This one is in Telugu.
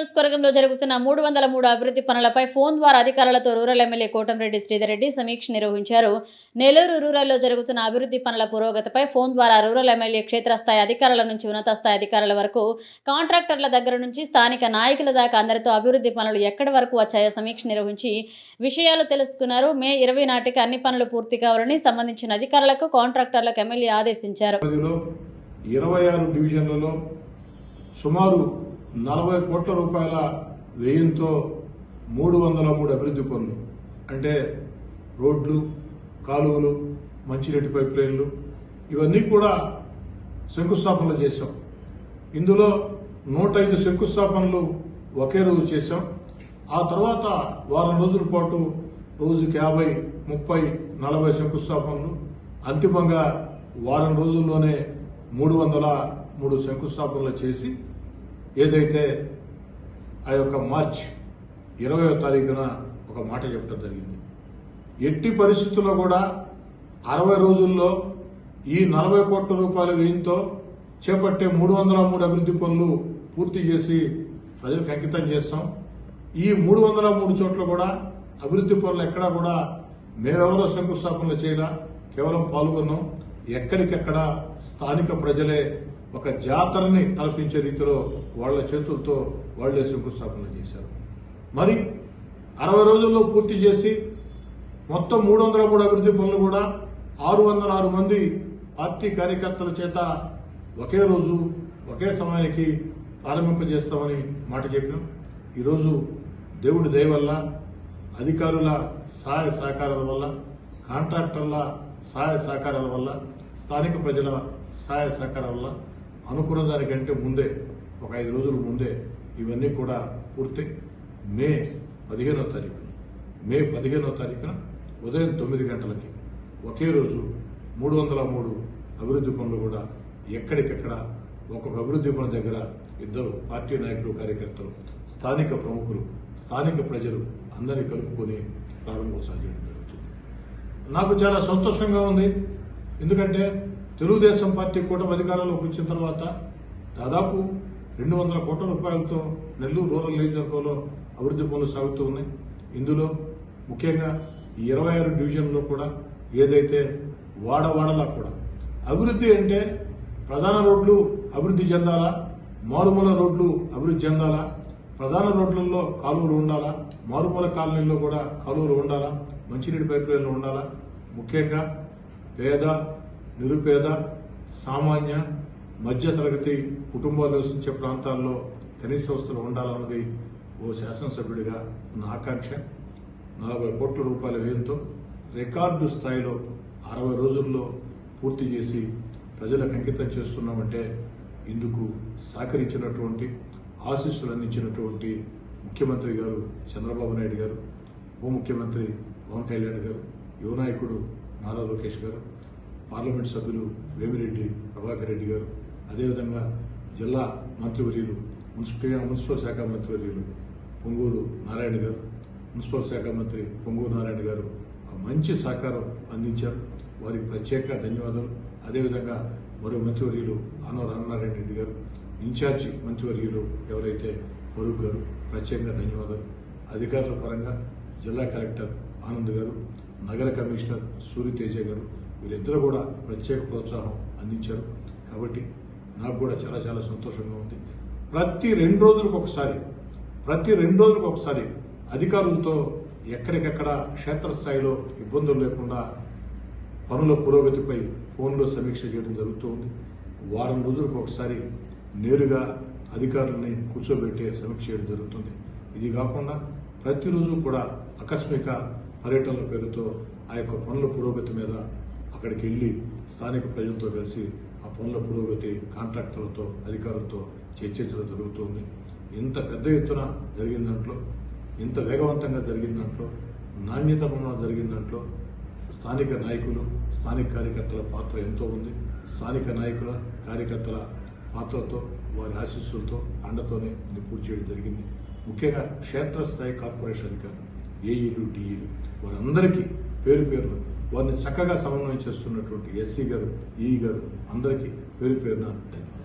నియోజకవర్గంలో జరుగుతున్న 303 అభివృద్ధి పనులపై ఫోన్ ద్వారా అధికారులతో రూరల్ ఎమ్మెల్యే కోటంరెడ్డి శ్రీధర్ రెడ్డి సమీక్ష నిర్వహించారు. నెల్లూరు రూరల్లో జరుగుతున్న అభివృద్ధి పనుల పురోగతిపై ఫోన్ ద్వారా రూరల్ ఎమ్మెల్యే క్షేత్రస్థాయి అధికారుల నుంచి ఉన్నత స్థాయి అధికారుల వరకు, కాంట్రాక్టర్ల దగ్గర నుంచి స్థానిక నాయకుల దాకా అందరితో అభివృద్ధి పనులు ఎక్కడి వరకు వచ్చాయో సమీక్ష నిర్వహించి విషయాలు తెలుసుకున్నారు. మే 20 నాటికి అన్ని పనులు పూర్తి కావాలని సంబంధించిన అధికారులకు, కాంట్రాక్టర్లకు ఎమ్మెల్యే ఆదేశించారు. 26 డివిజన్లలో సుమారు 40 కోట్ల రూపాయల వ్యయంతో 303 అభివృద్ధి పనులు అంటే రోడ్లు, కాలువలు, మంచినీటి పైప్ లైన్లు ఇవన్నీ కూడా శంకుస్థాపనలు చేశాం. ఇందులో 105 శంకుస్థాపనలు ఒకే రోజు చేశాం. ఆ తర్వాత వారం రోజుల పాటు రోజుకి 50, 30, 40 శంకుస్థాపనలు, అంతిమంగా వారం రోజుల్లోనే 303 శంకుస్థాపనలు చేసి ఏదైతే ఆ యొక్క మార్చి 20వ తారీఖున ఒక మాట చెప్పడం జరిగింది. ఎట్టి పరిస్థితుల్లో కూడా 60 రోజుల్లో ఈ 40 కోట్ల రూపాయల వ్యయంతో చేపట్టే 303 అభివృద్ధి పనులు పూర్తి చేసి ప్రజలకు అంకితం చేస్తాం. ఈ 303 చోట్ల కూడా అభివృద్ధి పనులు ఎక్కడా కూడా మేమెవరో శంకుస్థాపనలు చేయాల, కేవలం పాల్గొన్నాం. ఎక్కడికెక్కడ స్థానిక ప్రజలే ఒక జాతరని తలపించే రీతిలో వాళ్ల చేతులతో వాళ్లే శంకుస్థాపన చేశారు. మరి 60 రోజుల్లో పూర్తి చేసి మొత్తం 303 అభివృద్ధి పనులు కూడా 606 మంది పార్టీ కార్యకర్తల చేత ఒకే రోజు ఒకే సమయానికి ప్రారంభింపజేస్తామని మాట చెప్పినాం. ఈరోజు దేవుడి దయ వల్ల, అధికారుల సహాయ సహకారాల వల్ల, కాంట్రాక్టర్ల సహాయ సహకారాల వల్ల, స్థానిక ప్రజల సహాయ సహకారాల వల్ల అనుకున్న దానికంటే ముందే ఒక 5 రోజుల ముందే ఇవన్నీ కూడా పూర్తి మే 15వ తారీఖున ఉదయం 9 గంటలకి ఒకే రోజు 303 అభివృద్ధి పనులు కూడా ఎక్కడికెక్కడ ఒక్కొక్క అభివృద్ధి పనుల దగ్గర ఇద్దరు పార్టీ నాయకులు, కార్యకర్తలు, స్థానిక ప్రముఖులు, స్థానిక ప్రజలు అందరినీ కలుపుకొని ప్రారంభోత్సవం చేయడం జరుగుతుంది. నాకు చాలా సంతోషంగా ఉంది. ఎందుకంటే తెలుగుదేశం పార్టీ కూటమి అధికారంలోకి వచ్చిన తర్వాత దాదాపు 200 కోట్ల రూపాయలతో నెల్లూరు రూరల్ నియోజకవర్గంలో అభివృద్ధి పనులు సాగుతూ ఉన్నాయి. ఇందులో ముఖ్యంగా ఈ 26 డివిజన్లో కూడా ఏదైతే వాడవాడలా కూడా అభివృద్ధి అంటే ప్రధాన రోడ్లు అభివృద్ధి చెందాలా, మారుమూల రోడ్లు అభివృద్ధి చెందాలా, ప్రధాన రోడ్లలో కాలువలు ఉండాలా, మారుమూల కాలనీల్లో కూడా కాలువలు ఉండాలా, మంచినీటి పైప్ లైన్లు ఉండాలా, ముఖ్యంగా పేద, నిరుపేద, సామాన్య, మధ్యతరగతి కుటుంబాలు నివసించే ప్రాంతాల్లో కనీస వసతులు ఉండాలన్నది ఓ శాసనసభ్యుడిగా ఉన్న ఆకాంక్ష. 40 కోట్ల రూపాయల వ్యయంతో రికార్డు స్థాయిలో 60 రోజుల్లో పూర్తి చేసి ప్రజలకు అంకితం చేస్తున్నామంటే ఇందుకు సహకరించినటువంటి, ఆశీస్సులు అందించినటువంటి ముఖ్యమంత్రి గారు చంద్రబాబు నాయుడు గారు, ఉప ముఖ్యమంత్రి పవన్ కళ్యాణ్ గారు, యువ నాయకుడు నారా లోకేష్ గారు, పార్లమెంట్ సభ్యులు వేమిరెడ్డి ప్రభాకర్ రెడ్డి గారు, అదేవిధంగా జిల్లా మంత్రివర్యులు, మున్సిపల్ శాఖ మంత్రివర్యులు పొంగూరు నారాయణ గారు, మున్సిపల్ శాఖ మంత్రి పొంగూరు నారాయణ గారు ఒక మంచి సహకారం అందించారు. వారికి ప్రత్యేక ధన్యవాదాలు. అదేవిధంగా మరో మంత్రివర్యులు ఆనవ రామనారాయణ రెడ్డి గారు, ఇన్ఛార్జి మంత్రివర్యులు ఎవరైతే ఫరూక్ గారు, ప్రత్యేకంగా ధన్యవాదాలు. అధికారుల పరంగా జిల్లా కలెక్టర్ ఆనంద్ గారు, నగర కమిషనర్ సూర్యతేజ గారు, వీరిద్దరూ కూడా ప్రత్యేక ప్రోత్సాహం అందించారు. కాబట్టి నాకు కూడా చాలా చాలా సంతోషంగా ఉంది. ప్రతి 2 రోజులకు ఒకసారి అధికారులతో ఎక్కడికెక్కడ క్షేత్రస్థాయిలో ఇబ్బందులు లేకుండా పనుల పురోగతిపై ఫోన్లో సమీక్ష చేయడం జరుగుతుంది. వారం రోజులకు ఒకసారి నేరుగా అధికారులని కూర్చోబెట్టే సమీక్ష చేయడం జరుగుతుంది. ఇది కాకుండా ప్రతిరోజు కూడా ఆకస్మిక పర్యటనల పేరుతో ఆ యొక్క పనుల పురోగతి మీద అక్కడికి వెళ్లి స్థానిక ప్రజలతో కలిసి ఆ పనుల పురోగతి కాంట్రాక్టర్లతో, అధికారులతో చర్చించడం జరుగుతుంది. ఇంత పెద్ద ఎత్తున జరిగిన దాంట్లో, ఇంత వేగవంతంగా జరిగిన దాంట్లో, నాణ్యతపూర్ణ జరిగిన దాంట్లో స్థానిక నాయకులు, స్థానిక కార్యకర్తల పాత్ర ఎంతో ఉంది. స్థానిక నాయకుల, కార్యకర్తల పాత్రతో, వారి ఆశీస్సులతో, అండతోనే ఇది పూర్తి చేయడం జరిగింది. ముఖ్యంగా క్షేత్రస్థాయి కార్పొరేషన్ అధికారులు, ఏఈలు, డిఈలు వారందరికీ పేరు పేరున వారిని చక్కగా సమన్వయం చేస్తున్నటువంటి ఎస్సీ గారు, ఈఈ గారు అందరికీ పేరు పేరున ధన్యవాదాలు.